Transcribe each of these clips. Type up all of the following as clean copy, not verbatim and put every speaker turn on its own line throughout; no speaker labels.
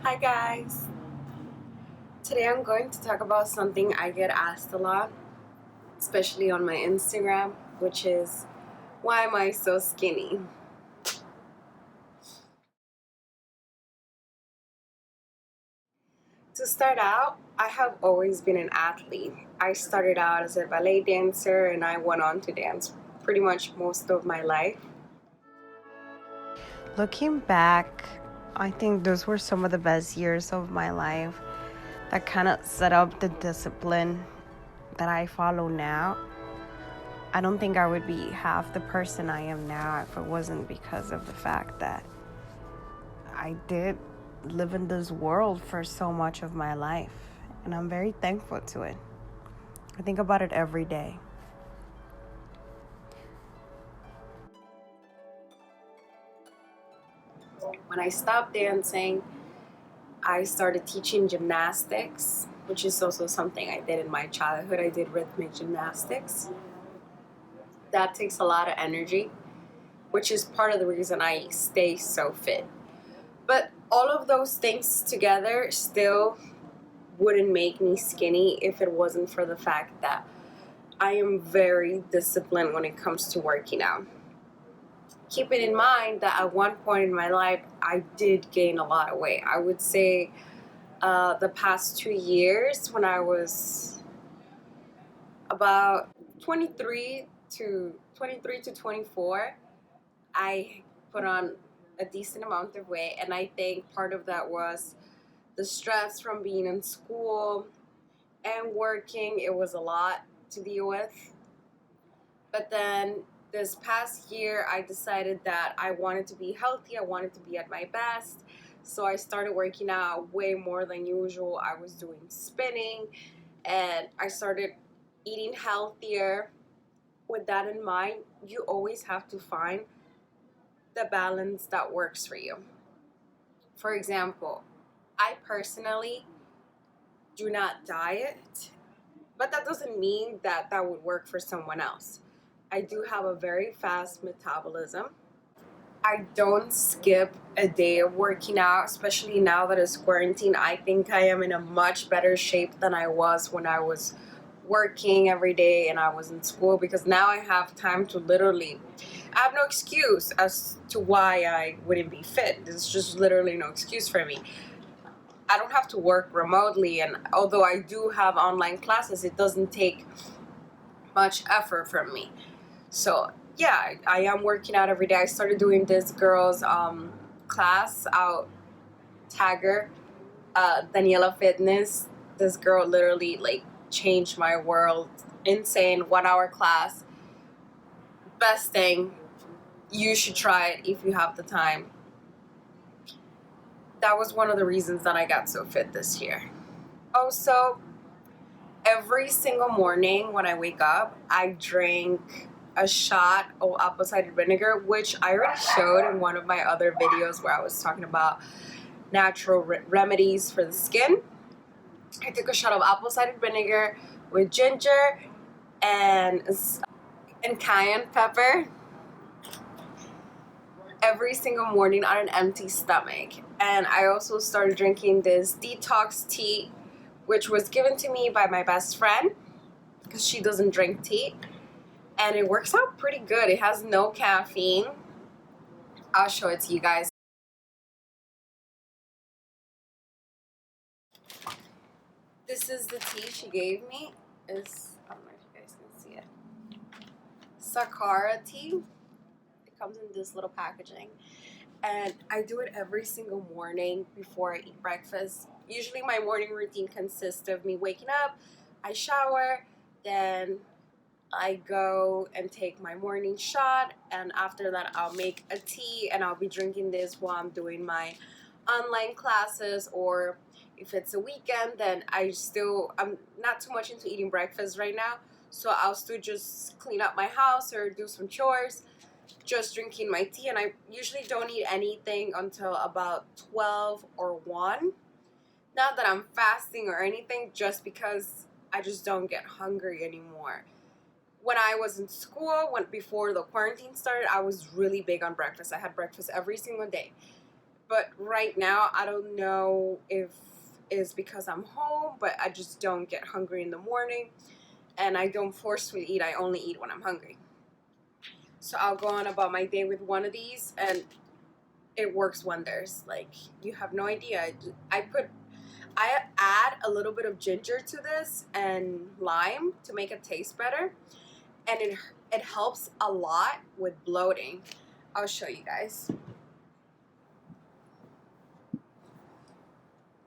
Hi guys! Today I'm going to talk about something I get asked a lot, especially on my Instagram, which is, why am I so skinny? To start out, I have always been an athlete. I started out as a ballet dancer and I went on to dance pretty much most of my life. Looking back, I think those were some of the best years of my life that kind of set up the discipline that I follow now. I don't think I would be half the person I am now if it wasn't because of the fact that I did live in this world for so much of my life, and I'm very thankful to it. I think about it every day. When I stopped dancing, I started teaching gymnastics, which is also something I did in my childhood. I did rhythmic gymnastics. That takes a lot of energy, which is part of the reason I stay so fit. But all of those things together still wouldn't make me skinny if it wasn't for the fact that I am very disciplined when it comes to working out. Keeping in mind that at one point in my life, I did gain a lot of weight. I would say the past 2 years, when I was about 23 to 24, I put on a decent amount of weight, and I think part of that was the stress from being in school and working. It was a lot to deal with. But then this past year, I decided that I wanted to be healthy. I wanted to be at my best. So I started working out way more than usual. I was doing spinning and I started eating healthier. With that in mind, you always have to find the balance that works for you. For example, I personally do not diet, but that doesn't mean that that would work for someone else. I do have a very fast metabolism. I don't skip a day of working out, especially now that it's quarantine. I think I am in a much better shape than I was when I was working every day and I was in school, because now I have time to literally, I have no excuse as to why I wouldn't be fit. There's just literally no excuse for me. I don't have to work remotely, and although I do have online classes, it doesn't take much effort from me. So yeah, I am working out every day. I started doing this girl's class out, tagger, Daniela Fitness. This girl literally like changed my world. Insane 1 hour class. Best thing. You should try it if you have the time. That was one of the reasons that I got so fit this year. Also, every single morning when I wake up, I drink a shot of apple cider vinegar, which I already showed in one of my other videos where I was talking about natural remedies for the skin. I took a shot of apple cider vinegar with ginger and cayenne pepper every single morning on an empty stomach. And I also started drinking this detox tea, which was given to me by my best friend because she doesn't drink tea. And it works out pretty good. It has no caffeine. I'll show it to you guys. This is the tea she gave me. I don't know if you guys can see it. Satara tea. It comes in this little packaging. And I do it every single morning before I eat breakfast. Usually my morning routine consists of me waking up, I shower, then I go and take my morning shot, and after that I'll make a tea and I'll be drinking this while I'm doing my online classes, or if it's a weekend then I'm not too much into eating breakfast right now, so I'll still just clean up my house or do some chores just drinking my tea, and I usually don't eat anything until about 12 or 1. Not that I'm fasting or anything, just because I just don't get hungry anymore. When I was in school, before the quarantine started, I was really big on breakfast. I had breakfast every single day. But right now, I don't know if it's because I'm home, but I just don't get hungry in the morning, and I don't forcefully eat. I only eat when I'm hungry. So I'll go on about my day with one of these, and it works wonders. Like, you have no idea. I add a little bit of ginger to this and lime to make it taste better, and it helps a lot with bloating. I'll show you guys.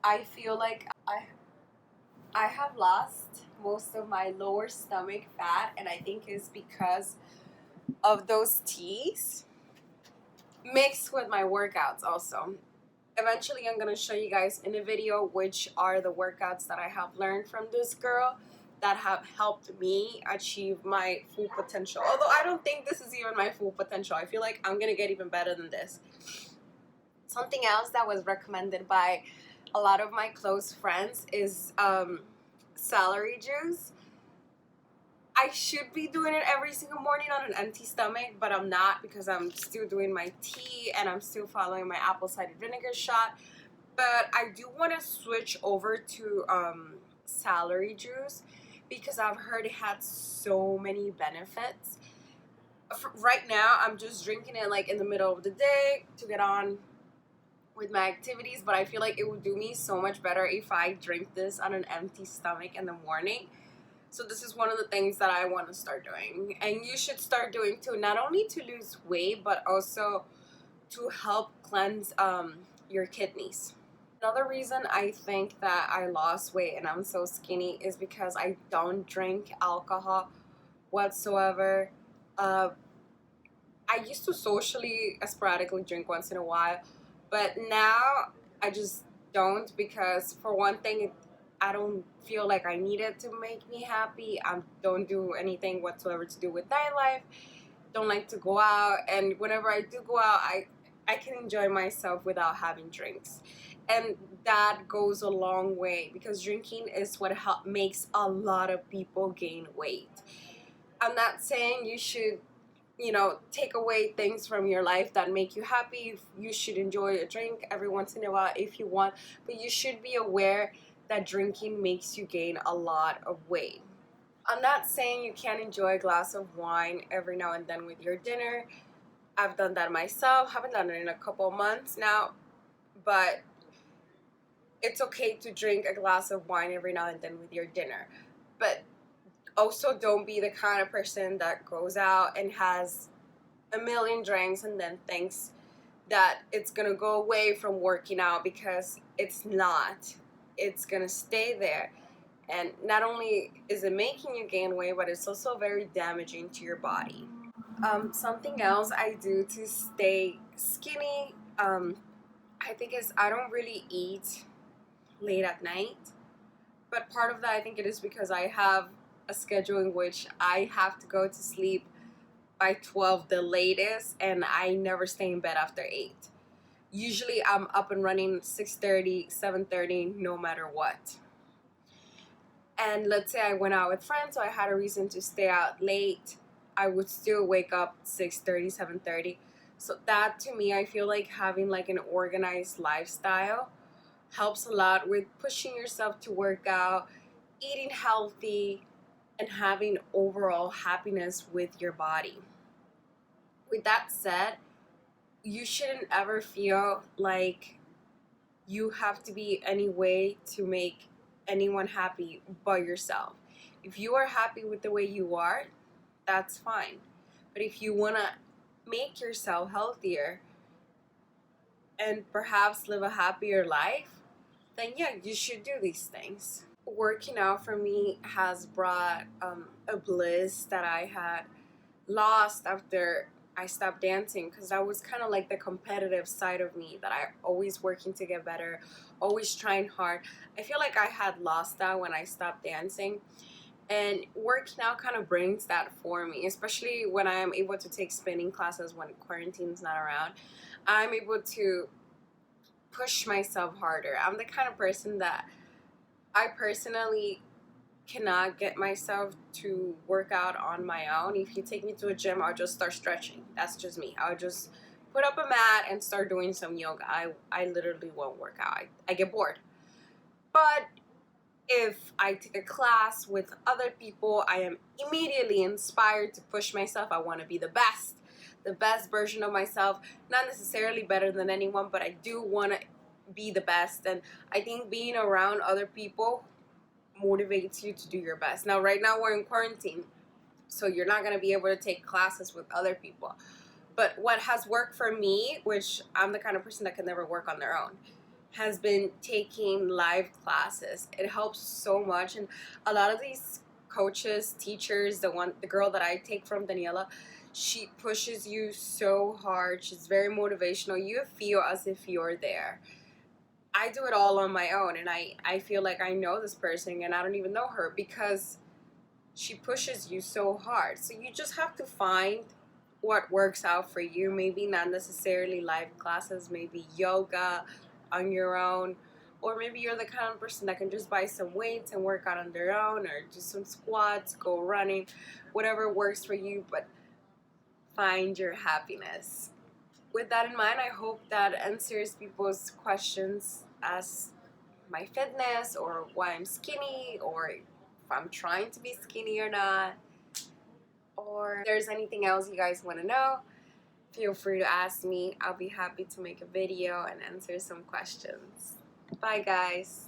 I feel like I have lost most of my lower stomach fat, and I think it's because of those teas mixed with my workouts also. Eventually, I'm going to show you guys in a video which are the workouts that I have learned from this girl that have helped me achieve my full potential. Although I don't think this is even my full potential. I feel like I'm going to get even better than this. Something else that was recommended by a lot of my close friends is celery juice. I should be doing it every single morning on an empty stomach, but I'm not because I'm still doing my tea and I'm still following my apple cider vinegar shot. But I do want to switch over to celery juice because I've heard it had so many benefits. Right now, I'm just drinking it like in the middle of the day to get on with my activities, but I feel like it would do me so much better if I drink this on an empty stomach in the morning. So this is one of the things that I want to start doing, and you should start doing too, not only to lose weight but also to help cleanse your kidneys. Another reason I think that I lost weight and I'm so skinny is because I don't drink alcohol whatsoever. uh, I used to socially sporadically drink once in a while, but now I just don't, because for one thing, I don't feel like I need it to make me happy. I don't do anything whatsoever to do with nightlife. Don't like to go out, and whenever I do go out, I can enjoy myself without having drinks, and that goes a long way because drinking is what makes a lot of people gain weight. I'm not saying you should, take away things from your life that make you happy. You should enjoy a drink every once in a while if you want, but you should be aware that drinking makes you gain a lot of weight. I'm not saying you can't enjoy a glass of wine every now and then with your dinner. I've done that myself. Haven't done it in a couple of months now, but it's okay to drink a glass of wine every now and then with your dinner. But also don't be the kind of person that goes out and has a million drinks and then thinks that it's gonna go away from working out, because it's not. It's gonna stay there, and not only is it making you gain weight, but it's also very damaging to your body. Something else I do to stay skinny, I think, is I don't really eat late at night, but part of that I think it is because I have a schedule in which I have to go to sleep by 12 the latest, and I never stay in bed after 8. Usually I'm up and running 6:30, 7:30, no matter what. And let's say I went out with friends, so I had a reason to stay out late, I would still wake up 6:30, 7:30. So that, to me, I feel like having like an organized lifestyle helps a lot with pushing yourself to work out, eating healthy, and having overall happiness with your body. With that said, you shouldn't ever feel like you have to be any way to make anyone happy but yourself. If you are happy with the way you are, that's fine. But if you want to make yourself healthier and perhaps live a happier life, then yeah, you should do these things. Working out for me has brought a bliss that I had lost after I stopped dancing, because that was kind of like the competitive side of me that I always working to get better, always trying hard. I feel like I had lost that when I stopped dancing, and working out kind of brings that for me, especially when I am able to take spinning classes when quarantine's not around. I'm able to push myself harder. I'm the kind of person that I personally cannot get myself to work out on my own. If you take me to a gym, I'll just start stretching. That's just me. I'll just put up a mat and start doing some yoga. I literally won't work out. I get bored. But if I take a class with other people, I am immediately inspired to push myself. I want to be the best version of myself. Not necessarily better than anyone, but I do want to be the best. And I think being around other people motivates you to do your best. Now, right now we're in quarantine, so you're not going to be able to take classes with other people. But what has worked for me, which I'm the kind of person that can never work on their own, has been taking live classes. It helps so much. And a lot of these coaches, teachers, the girl that I take from, Daniela, she pushes you so hard. She's very motivational. You feel as if you're there. I do it all on my own, and I feel like I know this person and I don't even know her because she pushes you so hard. So you just have to find what works out for you. Maybe not necessarily live classes, maybe yoga on your own, or maybe you're the kind of person that can just buy some weights and work out on their own, or do some squats, go running, whatever works for you, but find your happiness. With that in mind, I hope that answers people's questions as my fitness, or why I'm skinny, or if I'm trying to be skinny or not, or if there's anything else you guys want to know. Feel free to ask me. I'll be happy to make a video and answer some questions. Bye, guys.